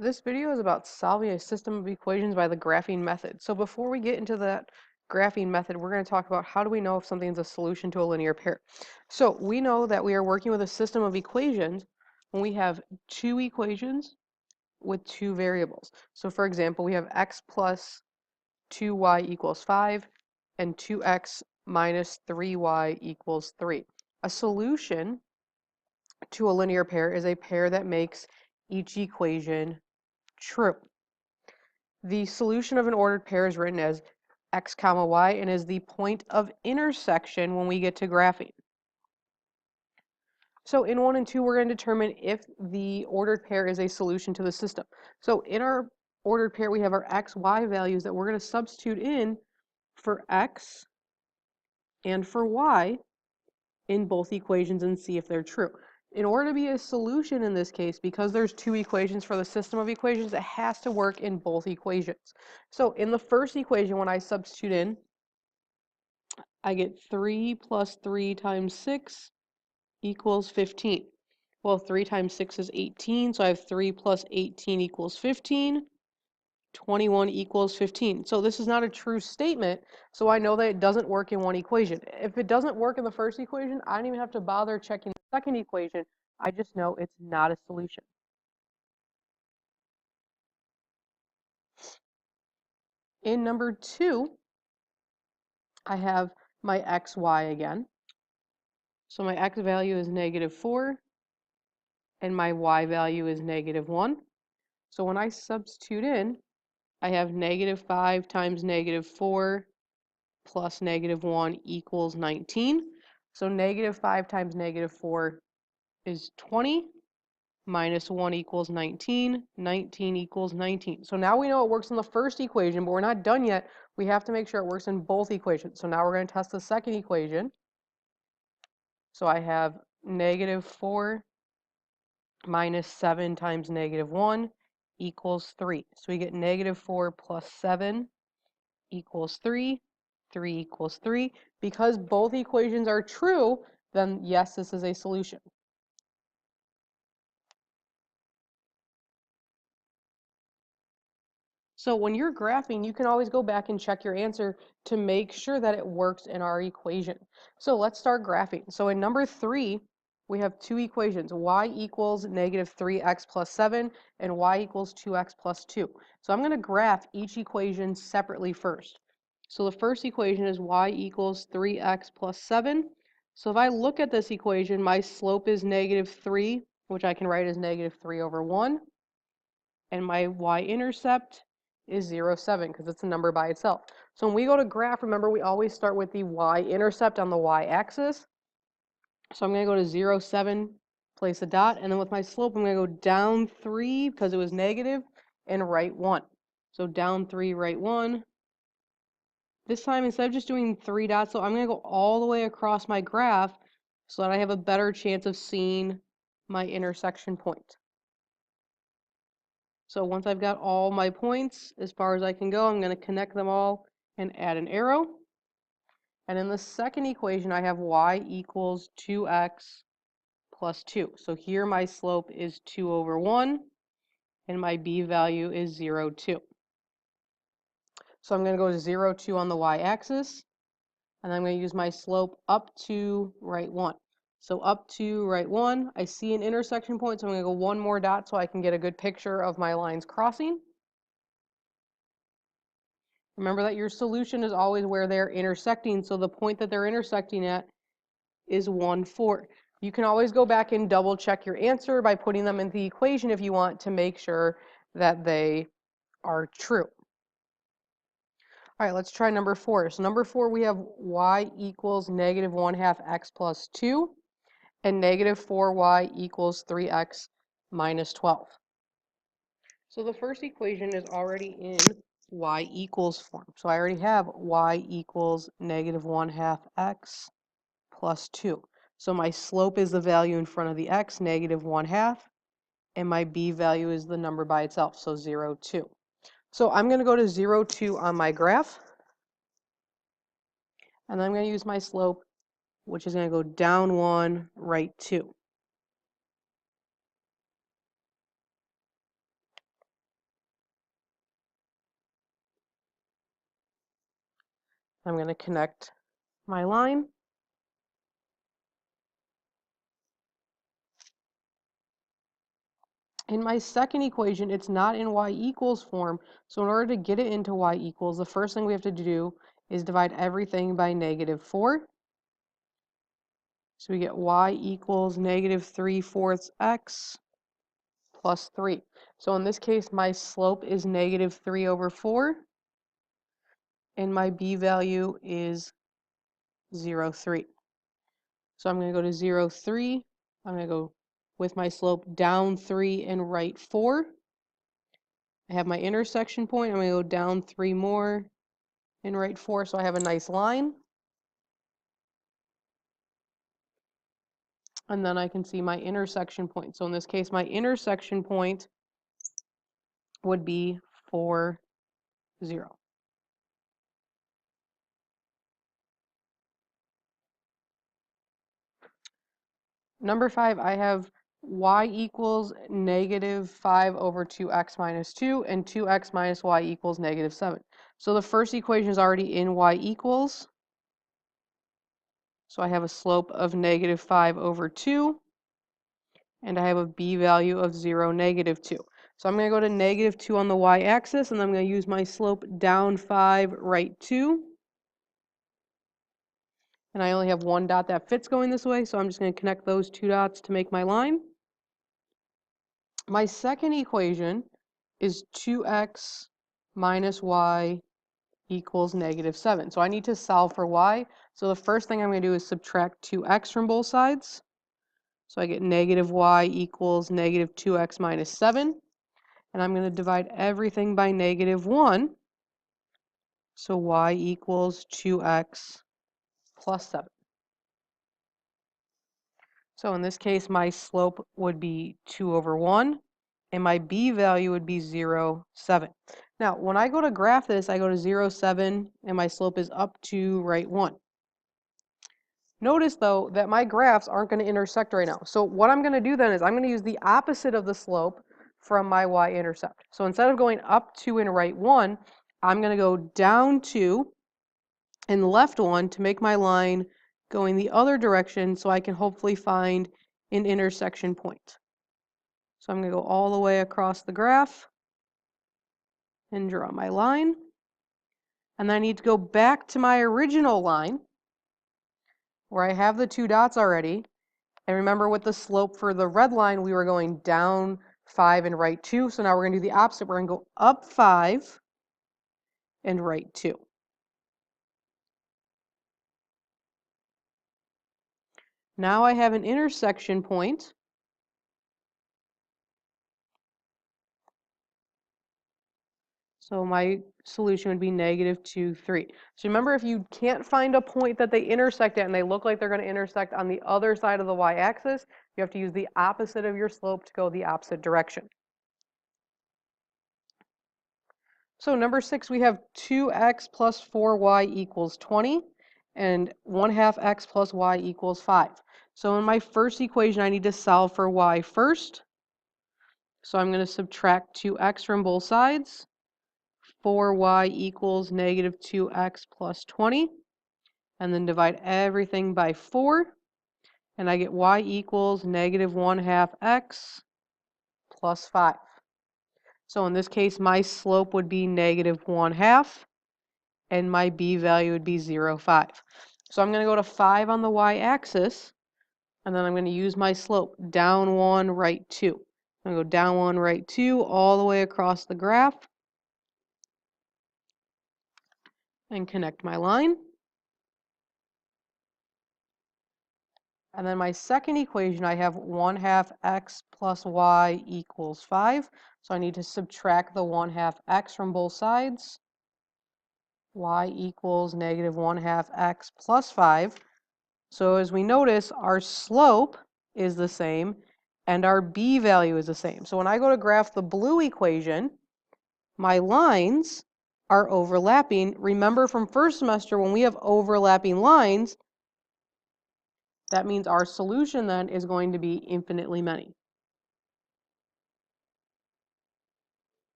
This video is about solving a system of equations by the graphing method. So before we get into that graphing method, we're going to talk about how do we know if something's a solution to a linear pair. So we know that we are working with a system of equations when we have two equations with two variables. So for example, we have x plus 2y equals 5 and 2x minus 3y equals 3. A solution to a linear pair is a pair that makes each equation true. The solution of an ordered pair is written as x comma y and is the point of intersection when we get to graphing. So in 1 and 2, we're going to determine if the ordered pair is a solution to the system. So in our ordered pair, we have our x, y values that we're going to substitute in for x and for y in both equations and see if they're true. In order to be a solution in this case, because there's two equations for the system of equations, it has to work in both equations. So in the first equation, when I substitute in, I get 3 plus 3 times 6 equals 15. Well, 3 times 6 is 18, so I have 3 plus 18 equals 15. 21 equals 15. So this is not a true statement, so I know that it doesn't work in one equation. If it doesn't work in the first equation, I don't even have to bother checking the second equation. I just know it's not a solution. In number 2, I have my x, y again. So my x value is -4, and my y value is -1. So when I substitute in, I have -5 times -4 plus -1 equals 19. So -5 times -4 is 20, minus 1 equals 19, 19 equals 19. So now we know it works in the first equation, but we're not done yet. We have to make sure it works in both equations. So now we're going to test the second equation. So I have -4 minus 7 times -1 equals 3. So we get -4 plus 7 equals 3. 3 equals 3. Because both equations are true, then yes, this is a solution. So when you're graphing, you can always go back and check your answer to make sure that it works in our equation. So let's start graphing. So in number 3, we have two equations, y equals -3x plus 7 and y equals 2x plus 2. So I'm going to graph each equation separately first. So the first equation is y equals 3x plus 7. So if I look at this equation, my slope is -3, which I can write as -3 over 1. And my y-intercept is 0, 7, because it's a number by itself. So when we go to graph, remember we always start with the y-intercept on the y-axis. So I'm going to go to 0, 7, place a dot, and then with my slope, I'm going to go down 3 because it was negative, and right 1. So down 3, right 1. This time, instead of just doing 3 dots, so I'm going to go all the way across my graph so that I have a better chance of seeing my intersection point. So once I've got all my points as far as I can go, I'm going to connect them all and add an arrow. And in the second equation, I have y equals 2x plus 2. So here my slope is 2 over 1, and my b value is 0, 2. So I'm going to go to 0, 2 on the y-axis, and I'm going to use my slope up to right 1. So up to right 1, I see an intersection point, so I'm going to go one more dot so I can get a good picture of my lines crossing. Remember that your solution is always where they're intersecting, so the point that they're intersecting at is 1, 4. You can always go back and double check your answer by putting them in the equation if you want to make sure that they are true. All right, let's try number 4. So number 4, we have y equals -1/2 x plus 2 and -4y equals 3x minus 12. So the first equation is already in y equals form. So I already have y equals -1/2 x plus 2. So my slope is the value in front of the x, -1/2, and my b value is the number by itself, so 0, 2. So I'm going to go to 0, 2 on my graph, and I'm going to use my slope, which is going to go down 1, right 2. I'm going to connect my line. In my second equation, it's not in y equals form, so in order to get it into y equals, the first thing we have to do is divide everything by -4. So we get y equals -3/4 x plus 3. So in this case, my slope is -3/4, and my b value is 0.3. So I'm going to go to 0.3. I'm going to go with my slope down 3 and right 4. I have my intersection point. I'm going to go down 3 more and right 4, so I have a nice line. And then I can see my intersection point. So in this case, my intersection point would be 4, 0. Number 5, I have y equals -5/2x minus 2 and 2x minus y equals -7. So the first equation is already in y equals. So I have a slope of -5/2, and I have a b value of 0, -2. So I'm going to go to -2 on the y-axis, and I'm going to use my slope down 5, right 2. And I only have one dot that fits going this way, so I'm just going to connect those two dots to make my line. My second equation is 2x minus y equals -7. So I need to solve for y. So the first thing I'm going to do is subtract 2x from both sides. So I get -y equals -2x minus 7. And I'm going to divide everything by -1. So y equals 2x plus 7. So in this case, my slope would be 2/1, and my b value would be 0.7. Now, when I go to graph this, I go to 0.7, and my slope is up to right 1. Notice, though, that my graphs aren't going to intersect right now. So what I'm going to do then is I'm going to use the opposite of the slope from my y-intercept. So instead of going up 2 and right 1, I'm going to go down 2 and left 1 to make my line going the other direction so I can hopefully find an intersection point. So I'm going to go all the way across the graph and draw my line. And then I need to go back to my original line where I have the two dots already. And remember, with the slope for the red line, we were going down 5 and right 2. So now we're going to do the opposite. We're going to go up 5 and right 2. Now I have an intersection point. So my solution would be -2, 3. So remember, if you can't find a point that they intersect at and they look like they're going to intersect on the other side of the y-axis, you have to use the opposite of your slope to go the opposite direction. So number 6, we have 2x plus 4y equals 20, and 1/2 x plus y equals 5. So in my first equation, I need to solve for y first. So I'm going to subtract 2x from both sides. 4y equals -2x plus 20, and then divide everything by 4, and I get y equals -1/2 x plus 5. So in this case, my slope would be -1/2, and my b value would be 0.5. So I'm going to go to 5 on the y-axis, and then I'm going to use my slope down 1, right 2. I'm going to go down 1, right 2, all the way across the graph, and connect my line. And then my second equation, I have 1/2 x plus y equals 5. So I need to subtract the 1/2 x from both sides. Y equals -1/2 x plus 5. So as we notice, our slope is the same and our b value is the same. So when I go to graph the blue equation, my lines are overlapping. Remember from first semester, when we have overlapping lines, that means our solution then is going to be infinitely many.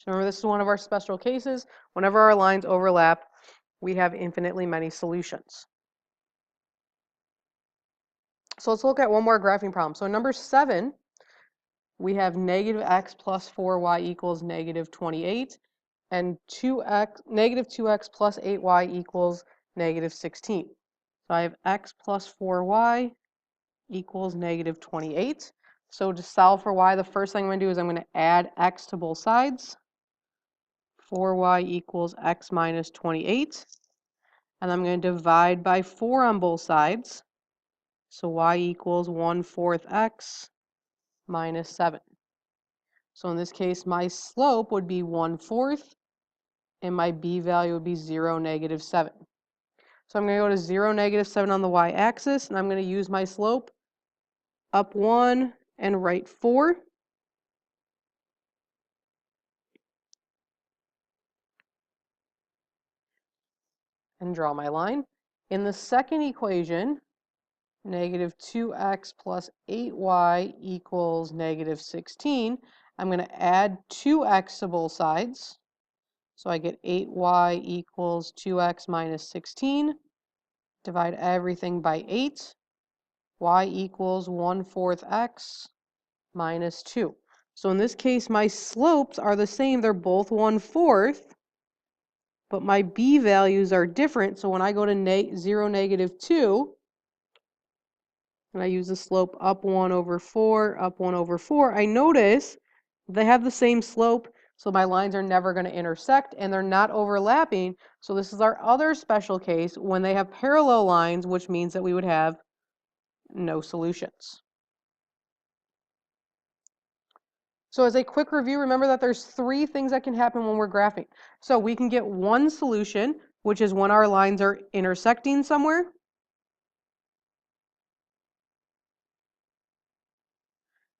So remember, this is one of our special cases. Whenever our lines overlap, we have infinitely many solutions. So let's look at one more graphing problem. So in number 7, we have negative x plus 4y equals negative 28, and negative 2x plus 8y equals negative 16. So I have x plus 4y equals negative 28. So to solve for y, the first thing I'm going to do is I'm going to add x to both sides. 4y equals x minus 28. And I'm going to divide by 4 on both sides. So y equals 1/4 x minus 7. So in this case, my slope would be 1/4, and my b value would be 0, negative 7. So I'm going to go to 0, negative 7 on the y-axis, and I'm going to use my slope up 1 and right 4. And draw my line. In the second equation, negative 2x plus 8y equals negative 16. I'm going to add 2x to both sides. So I get 8y equals 2x minus 16. Divide everything by 8. Y equals 1/4 x minus 2. So in this case, my slopes are the same. They're both 1/4. But my b values are different. So when I go to 0, negative 2, and I use the slope up 1 over 4, up 1 over 4, I notice they have the same slope, so my lines are never going to intersect, and they're not overlapping. So this is our other special case when they have parallel lines, which means that we would have no solutions. So as a quick review, remember that there's 3 things that can happen when we're graphing. So we can get one solution, which is when our lines are intersecting somewhere.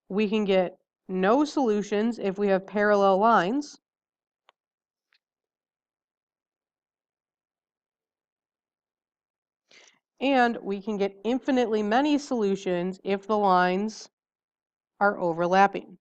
We can get no solutions if we have parallel lines. And we can get infinitely many solutions if the lines are overlapping.